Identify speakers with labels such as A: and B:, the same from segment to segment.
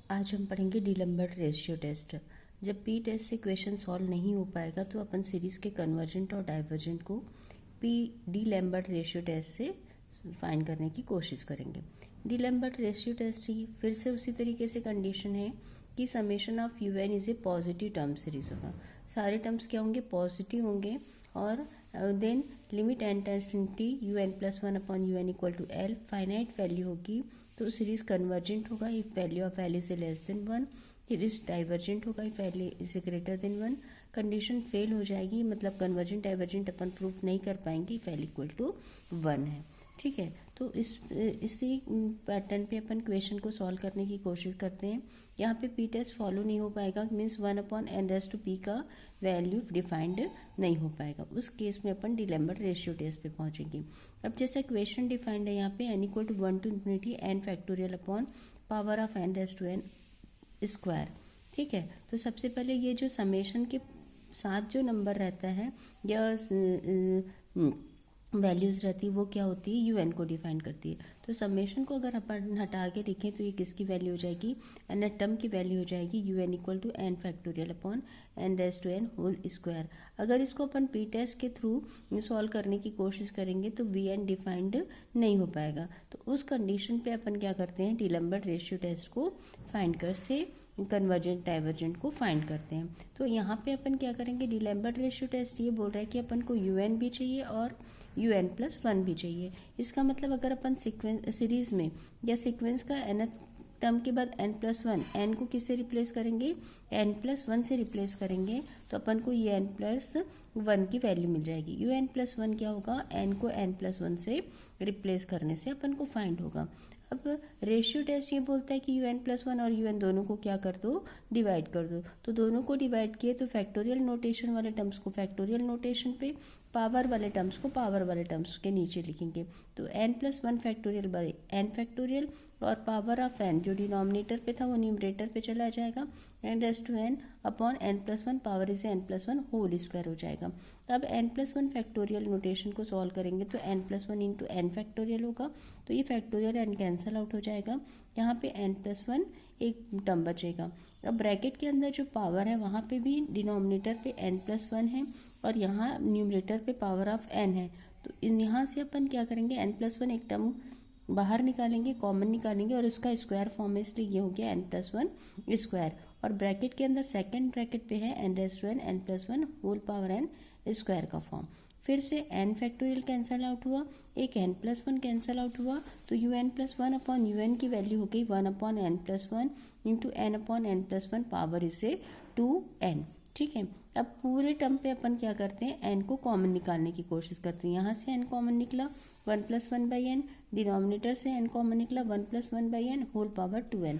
A: आज हम पढ़ेंगे डीलैम्बर्ट रेशियो टेस्ट। जब पी टेस्ट से क्वेश्चन सॉल्व नहीं हो पाएगा तो अपन सीरीज के कन्वर्जेंट और डाइवर्जेंट को पी डीलैम्बर्ट रेशियो टेस्ट से फाइंड करने की कोशिश करेंगे। डीलैम्बर्ट रेशियो टेस्ट ही फिर से उसी तरीके से कंडीशन है कि summation of u n is a positive term series होगा। सारे टर्म्स क्या होंगे? पॉजिटिव होंगे। और then limit n tends to u N plus one upon you n equal to l finite value होगी तो सीरीज कन्वर्जेंट होगा if value of l is less than one. Series divergent होगा if l is greater than one. Condition fail हो जाएगी, मतलब convergent divergent अपन proof नहीं कर पाएंगे if L equal to one है। ठीक है, तो इसी पैटर्न पे अपन क्वेश्चन को सॉल्व करने की कोशिश करते हैं। यहाँ पे पी टेस्ट फॉलो नहीं हो पाएगा, means one upon N raise to P का वैल्यू डिफाइंड नहीं हो पाएगा। उस केस में अपन डीलैम्बर्ट रेशियो टेस्ट पे पहुंचेंगे। अब जैसा क्वेश्चन डिफाइंड है यहाँ पे N equal to one to infinity N factorial upon power of N raise to N square. ठीक है, तो सबसे पहले ये जो समेशन के साथ जो नंबर रहता है या वैल्यूज रहती है वो क्या होती है? यूएन को डिफाइन करती है। तो समेशन को अगर अपन हटा के लिखें तो ये किसकी वैल्यू हो जाएगी? एन टर्म की वैल्यू हो जाएगी UN equal to N factorial upon N raise to N whole square. अगर इसको अपन पी टेस्ट के थ्रू सॉल्व करने की कोशिश करेंगे तो वी एन डिफाइंड नहीं हो पाएगा। तो उस कंडीशन पे अपन क्या करते हैं? डीलैम्बर्ट रेशियो टेस्ट को फाइंड कर से कन्वर्जेंट डाइवर्जेंट को फाइंड करते हैं। तो यहाँ पे अपन क्या करेंगे? डीलैम्बर्ट रेशियो टेस्ट ये बोल रहा है कि अपन को यूएन भी चाहिए और यू एन प्लस वन भी चाहिए। इसका मतलब अगर अपन सीक्वेंस सीरीज में या सीक्वेंस का एन टर्म के बाद एन प्लस वन, एन को किससे रिप्लेस करेंगे? एन प्लस वन से रिप्लेस करेंगे तो अपन को ये एन प्लस वन की वैल्यू मिल जाएगी। यू एन प्लस वन क्या होगा? एन को एन प्लस वन से रिप्लेस करने से अपन को फाइंड होगा। अब रेशियो टेस्ट ये बोलता है कि यू एन प्लस वन और यू एन दोनों को क्या कर दो? डिवाइड कर दो। तो दोनों को डिवाइड किए तो फैक्टोरियल नोटेशन वाले टर्म्स को फैक्टोरियल नोटेशन पे, पावर वाले टर्म्स को पावर वाले टर्म्स के नीचे लिखेंगे। तो n plus one factorial by n factorial और पावर ऑफ एन जो डिनोमिनेटर पे था वो न्यूमरेटर पे चला जाएगा। N raise to n upon N plus one power इसे n plus one whole square हो जाएगा। अब n plus one factorial notation को सॉल्व करेंगे तो n plus one into N factorial होगा। तो ये फैक्टोरियल एन कैंसल आउट हो जाएगा। यहाँ पे एन प्लस वन एक टर्म बचेगा। अब ब्रैकेट के अंदर जो पावर है वहाँ पे भी डिनोमिनेटर पे एन प्लस वन है और यहाँ न्यूमरेटर पे पावर ऑफ एन है। तो यहाँ से अपन क्या करेंगे? एन प्लस वन एक टर्म बाहर निकालेंगे, कॉमन निकालेंगे और इसका स्क्वायर फॉर्म में, इसलिए ये हो गया एन प्लस वन स्क्वायर। और ब्रैकेट के अंदर सेकेंड ब्रैकेट पे है N raise to N N plus one whole power N square का फॉर्म। फिर से एन फैक्टोरियल कैंसल आउट हुआ, एक N plus one cancel out हुआ, तो U N plus one upon you N की वैल्यू हो गई one upon N plus one into N upon N plus one power इसे टू एन। ठीक है, अब पूरे टर्म पे अपन क्या करते हैं? एन को कॉमन निकालने की कोशिश करते हैं। यहाँ से एन कॉमन निकला one plus one by N, denominator से एन कॉमन निकला one plus one by N whole power two N,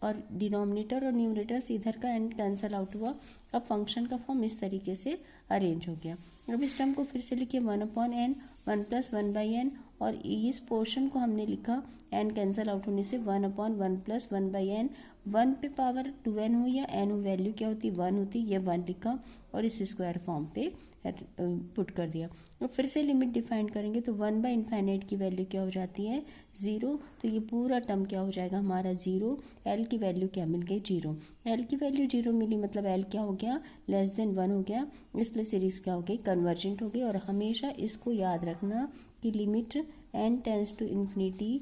A: और डिनोमिनेटर और न्यूमरेटर से इधर का एन कैंसल आउट हुआ। अब फंक्शन का फॉर्म इस तरीके से अरेंज हो गया। अब इस टर्म को फिर से लिखिए one upon N one plus one by N, और इस पोर्शन को हमने लिखा एन कैंसल आउट होने से one upon one plus one by N. One पे पावर टू एन हो या एन हो, वैल्यू क्या होती? वन होती, ये वन लिखा और इस स्क्वायर फॉर्म पे पुट कर दिया। और फिर से लिमिट डिफाइन करेंगे तो वन बाई इन्फाइनाइट की वैल्यू क्या हो जाती है? जीरो। तो ये पूरा टर्म क्या हो जाएगा हमारा? जीरो। एल की वैल्यू क्या मिल गई? जीरो। एल की वैल्यू जीरो मिली, मतलब एल क्या हो गया? लेस देन वन हो गया, इसलिए सीरीज क्या हो गई? कन्वर्जेंट हो गई। और हमेशा इसको याद रखना कि limit n tends to infinity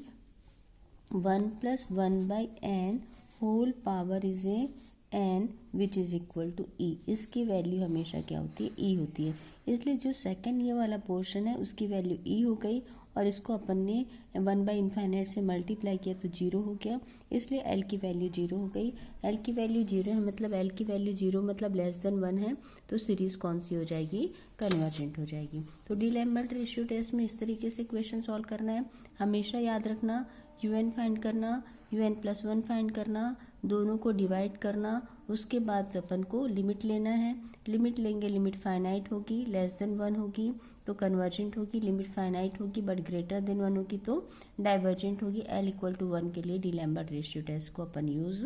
A: one plus one by N whole power is a n which is equal to e. इसकी वैल्यू हमेशा क्या होती है? ई होती है। इसलिए जो सेकंड ये वाला पोर्शन है उसकी वैल्यू ई हो गई, और इसको अपन ने वन बाई इन्फाइनाइट से मल्टीप्लाई किया तो जीरो हो गया, इसलिए एल की वैल्यू जीरो हो गई। एल की वैल्यू जीरो है, मतलब एल की वैल्यू जीरो मतलब लेस देन वन है, तो सीरीज कौन सी हो जाएगी? कन्वर्जेंट हो जाएगी। तो डीलैम्बर्ट रेशियो टेस्ट में इस तरीके से क्वेश्चन सॉल्व करना है। हमेशा याद रखना यू एन फाइंड करना, U N plus one find करना, दोनों को डिवाइड करना, उसके बाद अपन को लिमिट लेना है। लिमिट लेंगे, लिमिट फाइनाइट होगी, लेस देन वन होगी तो कन्वर्जेंट होगी, लिमिट फाइनाइट होगी बट ग्रेटर देन वन होगी तो डाइवर्जेंट होगी। एल इक्वल टू वन के लिए डीलैम्बर्ट रेशियो टेस्ट को अपन यूज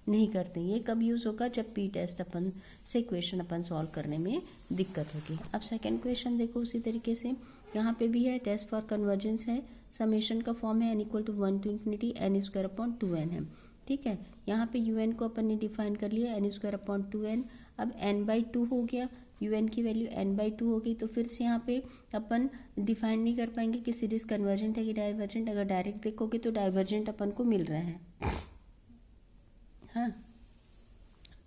A: नहीं करते। ये कब यूज होगा? जब पी टेस्ट अपन से क्वेश्चन अपन सॉल्व करने में दिक्कत होगी। अब सेकेंड क्वेश्चन देखो उसी तरीके से, यहाँ पे भी है टेस्ट फॉर कन्वर्जेंस है, समेशन का फॉर्म है N equal to one to infinity N square upon two N है। ठीक है, यहाँ पे un को अपन ने डिफाइन कर लिया n²/2n। अब n/2 हो गया, un की वैल्यू n/2 हो गई, तो फिर से यहाँ पे अपन डिफाइन नहीं कर पाएंगे कि सीरीज कन्वर्जेंट है कि डाइवर्जेंट। अगर डायरेक्ट देखोगे तो डाइवर्जेंट अपन को मिल रहा है, हाँ।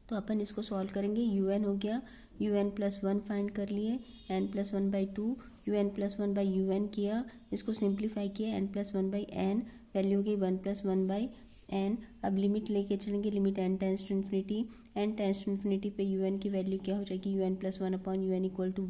A: तो अपन इसको सॉल्व करेंगे, un हो गया, un+1 फाइंड कर लिए, n+1/2, un+1/un किया, इसको सिंप्लीफाई किया, n+1/n, वैल्यू हो गई 1+1/n। अब लिमिट लेके चलेंगे, limit n tends to infinity, n tends to infinity पे un की वैल्यू क्या हो जाएगी, un+1/un =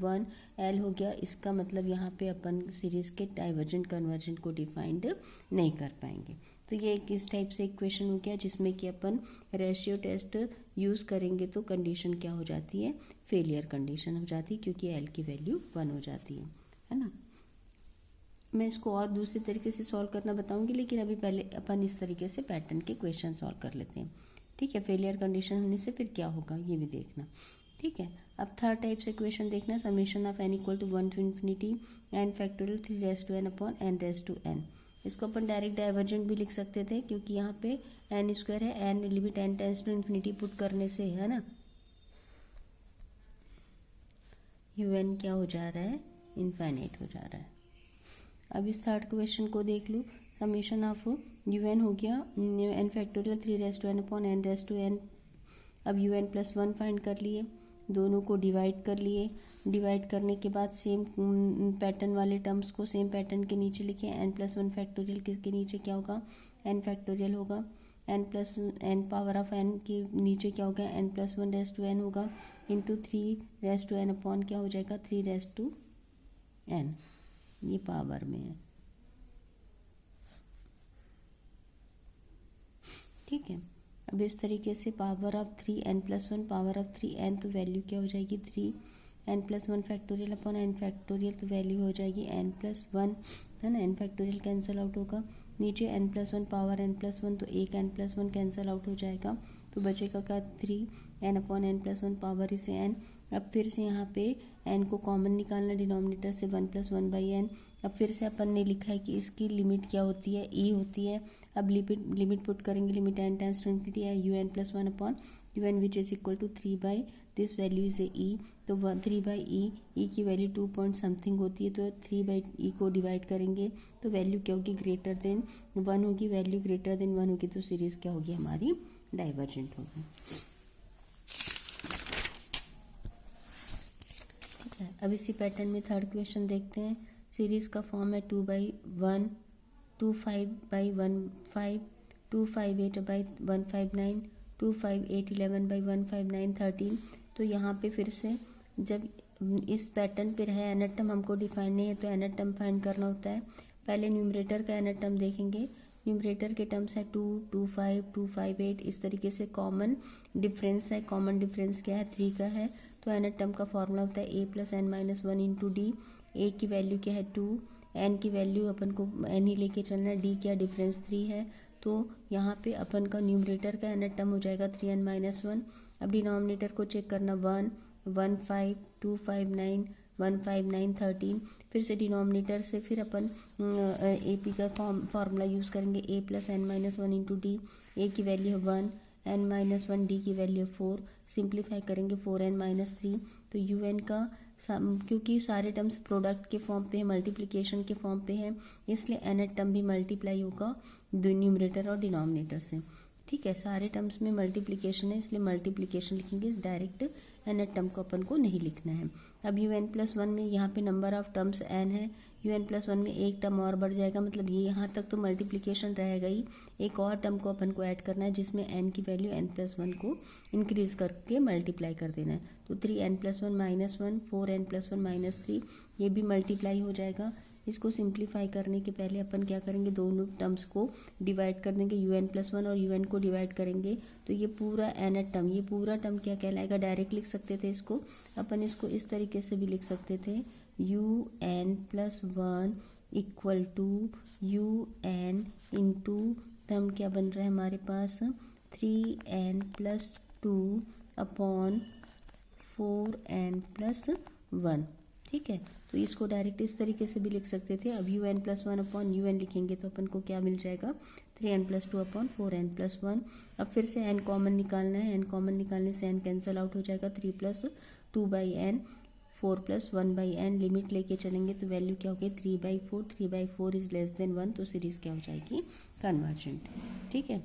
A: 1, l हो गया। इसका मतलब यहाँ पे अपन सीरीज के डाइवर्जेंट कन्वर्जेंट को डिफाइंड नहीं कर पाएंगे। तो ये इस टाइप से इक्वेशन हो गया जिसमें कि अपन रेशियो टेस्ट यूज़ करेंगे तो कंडीशन क्या हो जाती है, फेलियर कंडीशन हो जाती है, क्योंकि एल की वैल्यू 1 हो जाती है ना। मैं इसको और दूसरे तरीके से सॉल्व करना बताऊंगी, लेकिन अभी पहले अपन इस तरीके से पैटर्न के क्वेश्चन सॉल्व कर लेते हैं, ठीक है। फेलियर कंडीशन होने से फिर क्या होगा ये भी देखना, ठीक है। अब थर्ड टाइप से क्वेश्चन देखना, summation of n = 1 to ∞ n⁴ 3n/n। इसको अपन डायरेक्ट डाइवर्जेंट भी लिख सकते थे, क्योंकि यहाँ पे n² है, n limit n tends to infinity put करने से, है ना, un क्या हो जा रहा है, इनफाइनाइट हो जा रहा है। अब इस थर्ड क्वेश्चन को देख लो, समेशन ऑफ un हो गया n⁴ 3n/n। अब un+1 फाइंड कर लिए, दोनों को डिवाइड कर लिए, डिवाइड करने के बाद सेम पैटर्न वाले टर्म्स को सेम पैटर्न के नीचे लिखे, n+1 किसके नीचे क्या होगा, n होगा, n के नीचे क्या होगा, n+1 होगा, इंटू 3n क्या हो जाएगा, 3n, ये पावर में है, ठीक है। अब इस तरीके से power of 3n+1 power of 3n, तो वैल्यू क्या हो जाएगी, 3n+1 तो वैल्यू हो जाएगी n+1, है ना, n कैंसिल आउट होगा, नीचे n+1 पावर n+1, तो एक n+1 कैंसिल आउट हो जाएगा, तो बचेगा क्या, 3n/n+1 पावर इसे n। अब फिर से यहाँ पे n को कॉमन निकालना डिनोमिनेटर से, 1+1/n। अब फिर से अपन ने लिखा है कि इसकी लिमिट क्या होती है, e होती है। अब लिमिट पुट करेंगे, limit n tends to infinity है un+1/un which is equal to 3 this value is e, तो 3/e, e की वैल्यू 2 पॉइंट समथिंग होती है, तो 3/e को डिवाइड करेंगे तो वैल्यू क्या होगी, ग्रेटर देन 1 होगी, वैल्यू ग्रेटर देन 1 होगी, तो सीरीज क्या होगी हमारी, डाइवर्जेंट होगी। अब इसी पैटर्न में थर्ड क्वेश्चन देखते हैं, सीरीज का फॉर्म है 2/1, 25/15, 258/159, 25811/159, 13। तो यहाँ पे फिर से जब इस पैटर्न पे है, nth टर्म हमको डिफाइन नहीं है, तो nth टर्म फाइंड करना होता है। पहले न्यूमरेटर का nth टर्म देखेंगे, न्यूमरेटर के टर्म्स है 2, 25, 258, इस तरीके से कॉमन डिफरेंस है, कॉमन डिफरेंस क्या है, 3 का है, तो nth टर्म का फॉर्मूला होता है a + n-1 into D. a की वैल्यू क्या है 2, n की वैल्यू अपन को n ही लेके चलना है, d क्या डिफरेंस 3 है, तो यहाँ पे अपन का न्यूमरेटर का nth टर्म हो जाएगा 3n-1। अब डिनोमिनेटर को चेक करना, 1, 15, 259, 159, 13। फिर से डिनोमिनेटर से फिर अपन AP का फॉर्मूला यूज़ करेंगे, a + n-1 into D. a की वैल्यू है 1, n-1, d की वैल्यू 4, सिंप्लीफाई करेंगे 4n-3। तो un का क्योंकि सारे टर्म्स प्रोडक्ट के फॉर्म पे है, मल्टीप्लिकेशन के फॉर्म पे है, इसलिए nth टर्म भी मल्टीप्लाई होगा न्यूमरेटर और डिनोमिनेटर से, ठीक है। सारे टर्म्स में मल्टीप्लिकेशन है, इसलिए मल्टीप्लिकेशन लिखेंगे, डायरेक्ट nth टर्म को अपन को नहीं लिखना है। अब un+1 में यहाँ पे नंबर ऑफ टर्म्स n है, un+1 में एक टर्म और बढ़ जाएगा, मतलब ये यहाँ तक तो मल्टीप्लिकेशन रहेगा ही, एक और टर्म को अपन को ऐड करना है जिसमें n की वैल्यू n+1 को इंक्रीज करके मल्टीप्लाई कर देना है, तो 3n+1-1, 4n+1-3, ये भी मल्टीप्लाई हो जाएगा। इसको सिंप्लीफाई करने के पहले अपन क्या करेंगे, दोनों टर्म्स को डिवाइड कर देंगे, un+1 और un को डिवाइड करेंगे, तो ये पूरा nth टर्म, ये पूरा टर्म क्या कहलाएगा, डायरेक्ट लिख सकते थे इसको, अपन इसको इस तरीके से भी लिख सकते थे, un+1 equal to un into term क्या बन रहा है हमारे पास, 3n+2 अपॉन 4n+1, ठीक है, तो इसको डायरेक्ट इस तरीके से भी लिख सकते थे। अब U N plus one upon you N लिखेंगे तो अपन को क्या मिल जाएगा, 3n plus two upon 4n plus one. अब फिर से n कॉमन निकालना है, n कॉमन निकालने से n कैंसिल आउट हो जाएगा, 3 plus 2/n 4 plus 1/n। Limit लेके चलेंगे तो वैल्यू क्या होगी, 3/4। 3/4 इज लेस देन 1, तो सीरीज क्या हो जाएगी, कन्वर्जेंट। ठीक है।